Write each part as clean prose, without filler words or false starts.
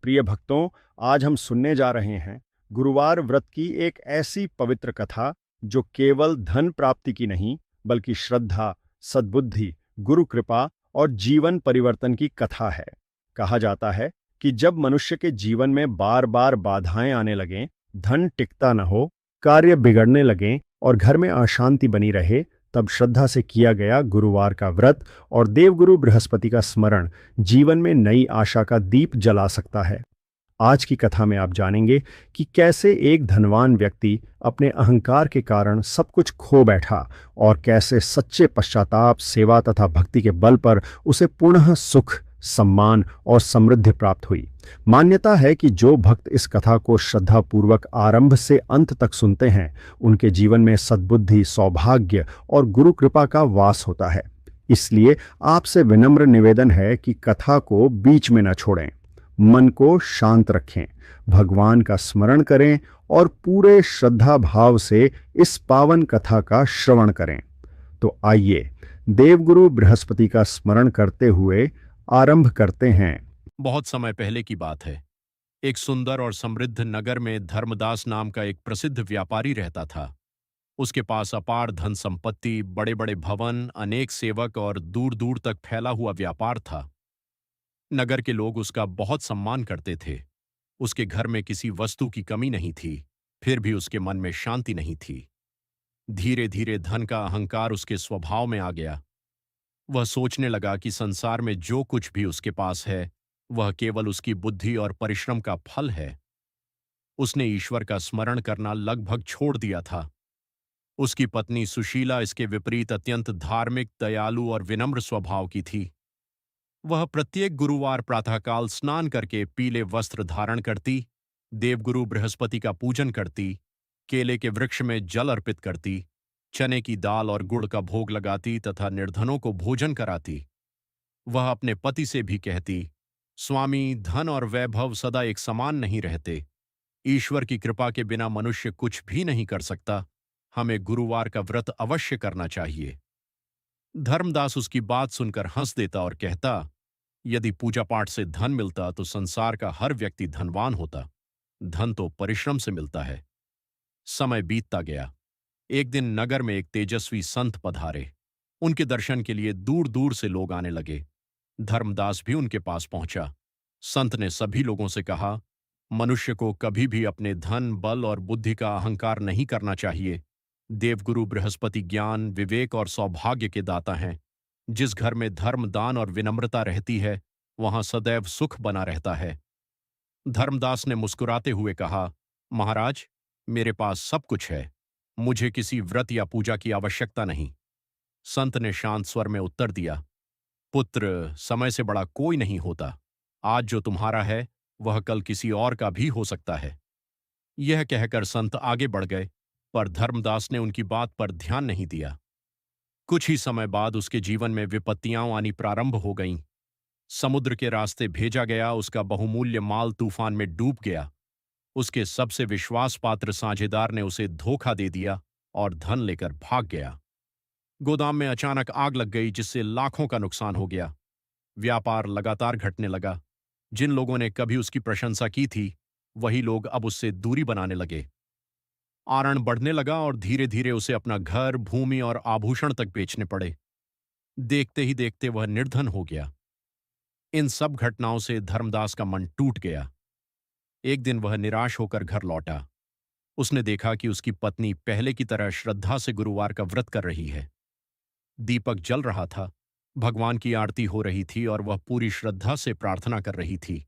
प्रिय भक्तों, आज हम सुनने जा रहे हैं गुरुवार व्रत की एक ऐसी पवित्र कथा जो केवल धन प्राप्ति की नहीं, बल्कि श्रद्धा, सद्बुद्धि, गुरु कृपा और जीवन परिवर्तन की कथा है। कहा जाता है कि जब मनुष्य के जीवन में बार बार बाधाएं आने लगें, धन टिकता न हो, कार्य बिगड़ने लगें और घर में अशांति बनी रहे, तब श्रद्धा से किया गया गुरुवार का व्रत और देवगुरु बृहस्पति का स्मरण जीवन में नई आशा का दीप जला सकता है। आज की कथा में आप जानेंगे कि कैसे एक धनवान व्यक्ति अपने अहंकार के कारण सब कुछ खो बैठा और कैसे सच्चे पश्चाताप, सेवा तथा भक्ति के बल पर उसे पुनः सुख, सम्मान और समृद्धि प्राप्त हुई। मान्यता है कि जो भक्त इस कथा को श्रद्धापूर्वक आरंभ से अंत तक सुनते हैं, उनके जीवन में सद्बुद्धि, सौभाग्य और गुरु कृपा का वास होता है। इसलिए आपसे विनम्र निवेदन है कि कथा को बीच में न छोड़ें, मन को शांत रखें, भगवान का स्मरण करें और पूरे श्रद्धा भाव से इस पावन कथा का श्रवण करें। तो आइए देवगुरु बृहस्पति का स्मरण करते हुए आरंभ करते हैं। बहुत समय पहले की बात है। एक सुंदर और समृद्ध नगर में धर्मदास नाम का एक प्रसिद्ध व्यापारी रहता था। उसके पास अपार धन संपत्ति, बड़े बड़े भवन, अनेक सेवक और दूर दूर तक फैला हुआ व्यापार था। नगर के लोग उसका बहुत सम्मान करते थे। उसके घर में किसी वस्तु की कमी नहीं थी, फिर भी उसके मन में शांति नहीं थी। धीरे धीरे धन का अहंकार उसके स्वभाव में आ गया। वह सोचने लगा कि संसार में जो कुछ भी उसके पास है, वह केवल उसकी बुद्धि और परिश्रम का फल है। उसने ईश्वर का स्मरण करना लगभग छोड़ दिया था। उसकी पत्नी सुशीला इसके विपरीत अत्यंत धार्मिक, दयालु और विनम्र स्वभाव की थी। वह प्रत्येक गुरुवार प्रातःकाल स्नान करके पीले वस्त्र धारण करती, देवगुरु बृहस्पति का पूजन करती, केले के वृक्ष में जल अर्पित करती, चने की दाल और गुड़ का भोग लगाती तथा निर्धनों को भोजन कराती। वह अपने पति से भी कहती, स्वामी, धन और वैभव सदा एक समान नहीं रहते। ईश्वर की कृपा के बिना मनुष्य कुछ भी नहीं कर सकता। हमें गुरुवार का व्रत अवश्य करना चाहिए। धर्मदास उसकी बात सुनकर हंस देता और कहता, यदि पूजा पाठ से धन मिलता तो संसार का हर व्यक्ति धनवान होता। धन तो परिश्रम से मिलता है। समय बीतता गया। एक दिन नगर में एक तेजस्वी संत पधारे। उनके दर्शन के लिए दूर दूर से लोग आने लगे। धर्मदास भी उनके पास पहुंचा। संत ने सभी लोगों से कहा, मनुष्य को कभी भी अपने धन, बल और बुद्धि का अहंकार नहीं करना चाहिए। देवगुरु बृहस्पति ज्ञान, विवेक और सौभाग्य के दाता हैं। जिस घर में धर्म, दान और विनम्रता रहती है, वहां सदैव सुख बना रहता है। धर्मदास ने मुस्कुराते हुए कहा, महाराज, मेरे पास सब कुछ है। मुझे किसी व्रत या पूजा की आवश्यकता नहीं। संत ने शांत स्वर में उत्तर दिया, पुत्र, समय से बड़ा कोई नहीं होता। आज जो तुम्हारा है, वह कल किसी और का भी हो सकता है। यह कहकर संत आगे बढ़ गए, पर धर्मदास ने उनकी बात पर ध्यान नहीं दिया। कुछ ही समय बाद उसके जीवन में विपत्तियां आनी प्रारंभ हो गईं। समुद्र के रास्ते भेजा गया उसका बहुमूल्य माल तूफान में डूब गया। उसके सबसे विश्वास पात्र साझेदार ने उसे धोखा दे दिया और धन लेकर भाग गया। गोदाम में अचानक आग लग गई, जिससे लाखों का नुकसान हो गया। व्यापार लगातार घटने लगा। जिन लोगों ने कभी उसकी प्रशंसा की थी, वही लोग अब उससे दूरी बनाने लगे। आरण बढ़ने लगा और धीरे धीरे उसे अपना घर, भूमि और आभूषण तक बेचने पड़े। देखते ही देखते वह निर्धन हो गया। इन सब घटनाओं से धर्मदास का मन टूट गया। एक दिन वह निराश होकर घर लौटा। उसने देखा कि उसकी पत्नी पहले की तरह श्रद्धा से गुरुवार का व्रत कर रही है। दीपक जल रहा था, भगवान की आरती हो रही थी और वह पूरी श्रद्धा से प्रार्थना कर रही थी।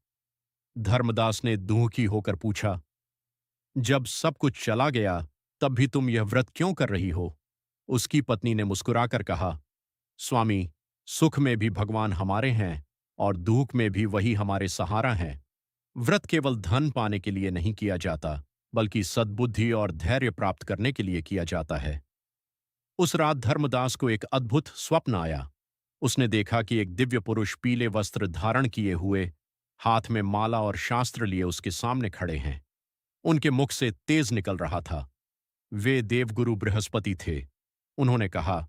धर्मदास ने दुखी होकर पूछा, जब सब कुछ चला गया, तब भी तुम यह व्रत क्यों कर रही हो? उसकी पत्नी ने मुस्कुराकर कहा, स्वामी, सुख में भी भगवान हमारे हैं और दुख में भी वही हमारे सहारा हैं। व्रत केवल धन पाने के लिए नहीं किया जाता, बल्कि सद्बुद्धि और धैर्य प्राप्त करने के लिए किया जाता है। उस रात धर्मदास को एक अद्भुत स्वप्न आया। उसने देखा कि एक दिव्य पुरुष पीले वस्त्र धारण किए हुए, हाथ में माला और शास्त्र लिए उसके सामने खड़े हैं। उनके मुख से तेज निकल रहा था। वे देवगुरु बृहस्पति थे। उन्होंने कहा,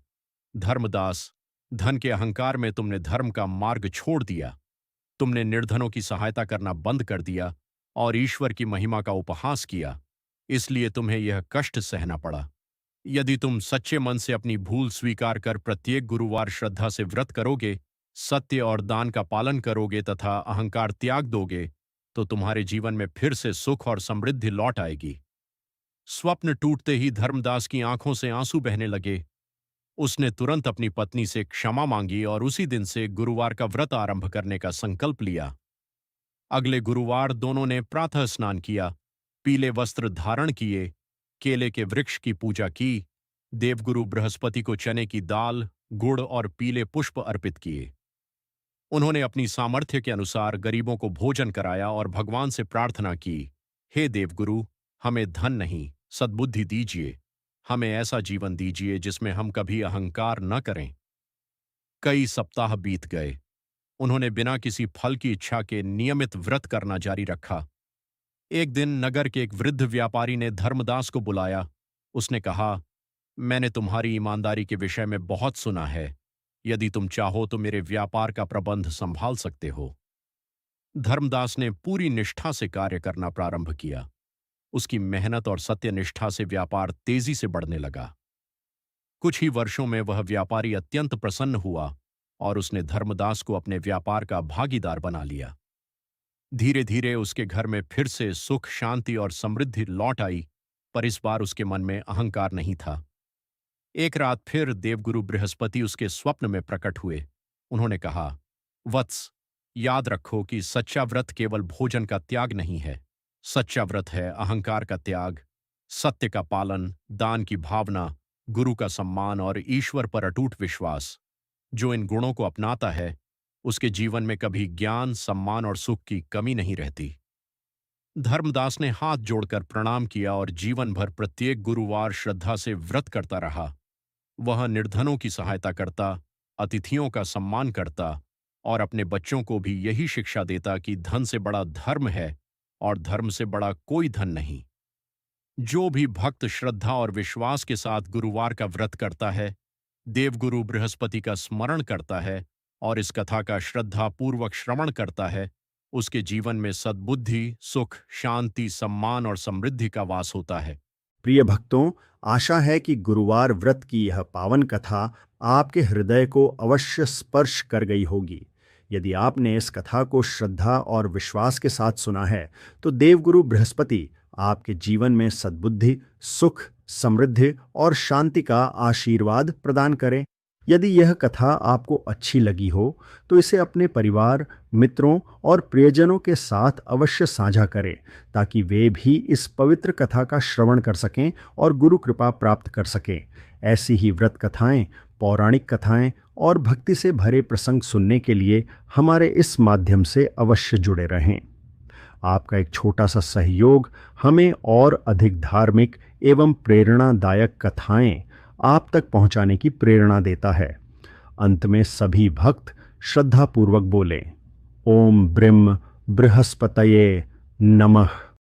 धर्मदास, धन के अहंकार में तुमने धर्म का मार्ग छोड़ दिया। तुमने निर्धनों की सहायता करना बंद कर दिया और ईश्वर की महिमा का उपहास किया, इसलिए तुम्हें यह कष्ट सहना पड़ा। यदि तुम सच्चे मन से अपनी भूल स्वीकार कर प्रत्येक गुरुवार श्रद्धा से व्रत करोगे, सत्य और दान का पालन करोगे तथा अहंकार त्याग दोगे, तो तुम्हारे जीवन में फिर से सुख और समृद्धि लौट आएगी। स्वप्न टूटते ही धर्मदास की आंखों से आंसू बहने लगे। उसने तुरंत अपनी पत्नी से क्षमा मांगी और उसी दिन से गुरुवार का व्रत आरंभ करने का संकल्प लिया। अगले गुरुवार दोनों ने प्रातः स्नान किया, पीले वस्त्र धारण किए, केले के वृक्ष की पूजा की, देवगुरु बृहस्पति को चने की दाल, गुड़ और पीले पुष्प अर्पित किए। उन्होंने अपनी सामर्थ्य के अनुसार गरीबों को भोजन कराया और भगवान से प्रार्थना की, हे देवगुरु, हमें धन नहीं, सद्बुद्धि दीजिए। हमें ऐसा जीवन दीजिए जिसमें हम कभी अहंकार न करें। कई सप्ताह बीत गए। उन्होंने बिना किसी फल की इच्छा के नियमित व्रत करना जारी रखा। एक दिन नगर के एक वृद्ध व्यापारी ने धर्मदास को बुलाया। उसने कहा, मैंने तुम्हारी ईमानदारी के विषय में बहुत सुना है। यदि तुम चाहो तो मेरे व्यापार का प्रबंध संभाल सकते हो। धर्मदास ने पूरी निष्ठा से कार्य करना प्रारंभ किया। उसकी मेहनत और सत्यनिष्ठा से व्यापार तेजी से बढ़ने लगा। कुछ ही वर्षों में वह व्यापारी अत्यंत प्रसन्न हुआ और उसने धर्मदास को अपने व्यापार का भागीदार बना लिया। धीरे धीरे उसके घर में फिर से सुख, शांति और समृद्धि लौट आई, पर इस बार उसके मन में अहंकार नहीं था। एक रात फिर देवगुरु बृहस्पति उसके स्वप्न में प्रकट हुए। उन्होंने कहा, वत्स, याद रखो कि सच्चा व्रत केवल भोजन का त्याग नहीं है। सच्चा व्रत है अहंकार का त्याग, सत्य का पालन, दान की भावना, गुरु का सम्मान और ईश्वर पर अटूट विश्वास। जो इन गुणों को अपनाता है, उसके जीवन में कभी ज्ञान, सम्मान और सुख की कमी नहीं रहती। धर्मदास ने हाथ जोड़कर प्रणाम किया और जीवन भर प्रत्येक गुरुवार श्रद्धा से व्रत करता रहा। वह निर्धनों की सहायता करता, अतिथियों का सम्मान करता और अपने बच्चों को भी यही शिक्षा देता कि धन से बड़ा धर्म है और धर्म से बड़ा कोई धन नहीं। जो भी भक्त श्रद्धा और विश्वास के साथ गुरुवार का व्रत करता है, देवगुरु बृहस्पति का स्मरण करता है और इस कथा का श्रद्धापूर्वक श्रवण करता है, उसके जीवन में सद्बुद्धि, सुख, शांति, सम्मान और समृद्धि का वास होता है। प्रिय भक्तों, आशा है कि गुरुवार व्रत की यह पावन कथा आपके हृदय को अवश्य स्पर्श कर गई होगी। यदि आपने इस कथा को श्रद्धा और विश्वास के साथ सुना है, तो देवगुरु बृहस्पति आपके जीवन में सद्बुद्धि, सुख, समृद्धि और शांति का आशीर्वाद प्रदान करें। यदि यह कथा आपको अच्छी लगी हो, तो इसे अपने परिवार, मित्रों और प्रियजनों के साथ अवश्य साझा करें, ताकि वे भी इस पवित्र कथा का श्रवण कर सकें और गुरु कृपा प्राप्त कर सकें। ऐसी ही व्रत कथाएं, पौराणिक कथाएं और भक्ति से भरे प्रसंग सुनने के लिए हमारे इस माध्यम से अवश्य जुड़े रहें। आपका एक छोटा सा सहयोग हमें और अधिक धार्मिक एवं प्रेरणादायक कथाएं आप तक पहुंचाने की प्रेरणा देता है। अंत में सभी भक्त श्रद्धापूर्वक बोलें, ओम ब्रह्म बृहस्पतये नमः।